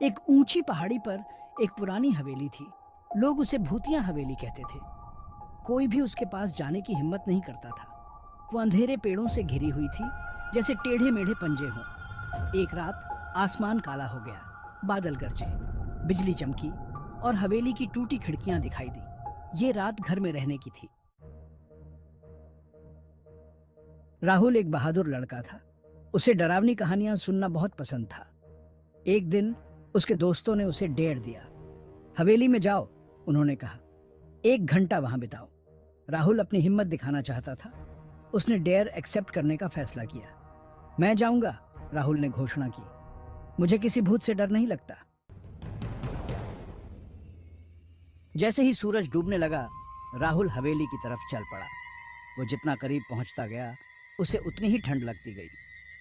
एक ऊंची पहाड़ी पर एक पुरानी हवेली थी। लोग उसे भूतिया हवेली कहते थे। कोई भी उसके पास जाने की हिम्मत नहीं करता था। वो अंधेरे पेड़ों से घिरी हुई थी, जैसे टेढ़े मेढ़े पंजे हों। एक रात आसमान काला हो गया, बादल गरजे, बिजली चमकी और हवेली की टूटी खिड़कियां दिखाई दी। ये रात घर में रहने की थी। राहुल एक बहादुर लड़का था। उसे डरावनी कहानियां सुनना बहुत पसंद था। एक दिन उसके दोस्तों ने उसे डेयर दिया। हवेली में जाओ, उन्होंने कहा। 1 घंटा वहां बिताओ। राहुल अपनी हिम्मत दिखाना चाहता था। उसने डेयर एक्सेप्ट करने का फैसला किया। मैं जाऊंगा, राहुल ने घोषणा की। मुझे किसी भूत से डर नहीं लगता। जैसे ही सूरज डूबने लगा, राहुल हवेली की तरफ चल पड़ा। वो जितना करीब पहुंचता गया, उसे उतनी ही ठंड लगती गई।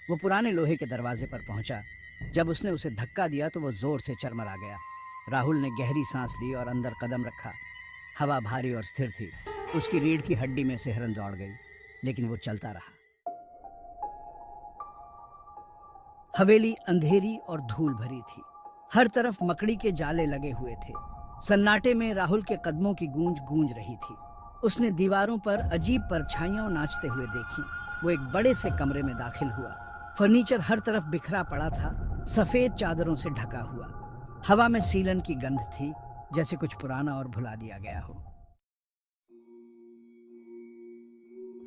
वो पुराने लोहे के दरवाजे पर पहुंचा। जब उसने उसे धक्का दिया तो वो जोर से चरमरा गया। राहुल ने गहरी सांस ली और अंदर कदम रखा। हवा भारी और स्थिर थी। उसकी रीढ़ की हड्डी में सिहरन दौड़ गई, लेकिन वो चलता रहा। हवेली अंधेरी और धूल भरी थी। हर तरफ मकड़ी के जाले लगे हुए थे। सन्नाटे में राहुल के कदमों की गूंज गूंज रही थी। उसने दीवारों पर अजीब परछाइयां नाचते हुए देखी। वो एक बड़े से कमरे में दाखिल हुआ। फर्नीचर हर तरफ बिखरा पड़ा था, सफेद चादरों से ढका हुआ। हवा में सीलन की गंध थी, जैसे कुछ पुराना और भुला दिया गया हो।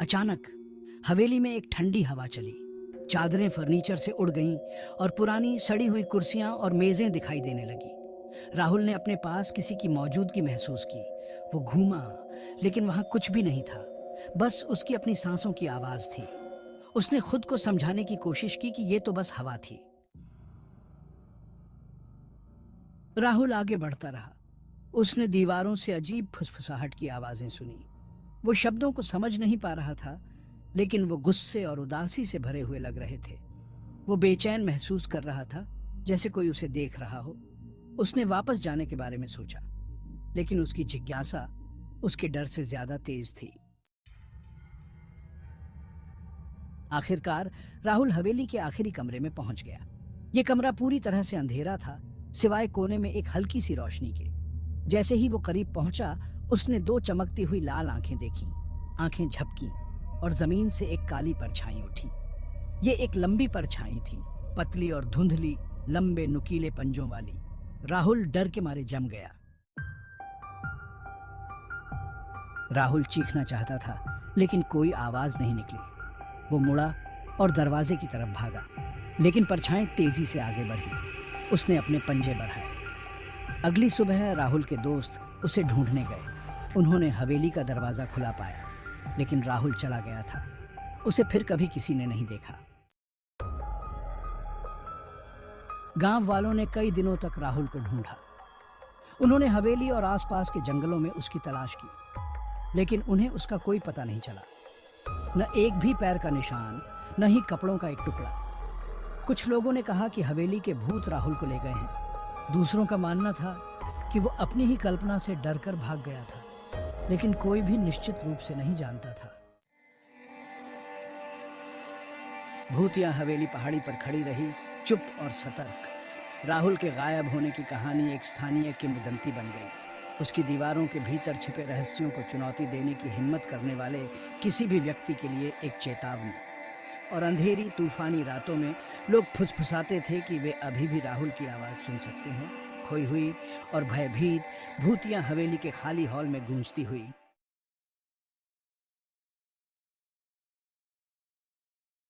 अचानक हवेली में एक ठंडी हवा चली। चादरें फर्नीचर से उड़ गईं और पुरानी सड़ी हुई कुर्सियां और मेजें दिखाई देने लगी। राहुल ने अपने पास किसी की मौजूदगी महसूस की। वो घूमा, लेकिन वहां कुछ भी नहीं था। बस उसकी अपनी सांसों की आवाज थी। उसने खुद को समझाने की कोशिश की कि ये तो बस हवा थी। राहुल आगे बढ़ता रहा। उसने दीवारों से अजीब फुसफुसाहट की आवाजें सुनी। वो शब्दों को समझ नहीं पा रहा था, लेकिन वो गुस्से और उदासी से भरे हुए लग रहे थे। वो बेचैन महसूस कर रहा था, जैसे कोई उसे देख रहा हो। उसने वापस जाने के बारे में सोचा, लेकिन उसकी जिज्ञासा उसके डर से ज्यादा तेज थी। आखिरकार राहुल हवेली के आखिरी कमरे में पहुंच गया। ये कमरा पूरी तरह से अंधेरा था, सिवाय कोने में एक हल्की सी रोशनी के। जैसे ही वो करीब पहुंचा, उसने 2 चमकती हुई लाल आंखें देखीं। आंखें झपकी और जमीन से एक काली परछाई उठी। ये एक लंबी परछाई थी, पतली और धुंधली, लंबे नुकीले पंजों वाली। राहुल डर के मारे जम गया। राहुल चीखना चाहता था, लेकिन कोई आवाज नहीं निकली। वो मुड़ा और दरवाजे की तरफ भागा, लेकिन परछाई तेजी से आगे बढ़ी। उसने अपने पंजे बढ़ाए। अगली सुबह राहुल के दोस्त उसे ढूंढने गए। उन्होंने हवेली का दरवाजा खुला पाया, लेकिन राहुल चला गया था। उसे फिर कभी किसी ने नहीं देखा। गांव वालों ने कई दिनों तक राहुल को ढूंढा। उन्होंने हवेली और आसपास के जंगलों में उसकी तलाश की, लेकिन उन्हें उसका कोई पता नहीं चला। न एक भी पैर का निशान, न ही कपड़ों का एक टुकड़ा। कुछ लोगों ने कहा कि हवेली के भूत राहुल को ले गए हैं। दूसरों का मानना था कि वो अपनी ही कल्पना से डरकर भाग गया था, लेकिन कोई भी निश्चित रूप से नहीं जानता था। भूतिया हवेली पहाड़ी पर खड़ी रही, चुप और सतर्क। राहुल के गायब होने की कहानी एक स्थानीय किंवदंती बन गई। उसकी दीवारों के भीतर छिपे रहस्यों को चुनौती देने की हिम्मत करने वाले किसी भी व्यक्ति के लिए एक चेतावनी। और अंधेरी तूफानी रातों में लोग फुसफुसाते थे कि वे अभी भी राहुल की आवाज़ सुन सकते हैं। खोई हुई और भयभीत भूतिया हवेली के खाली हॉल में गूंजती हुई।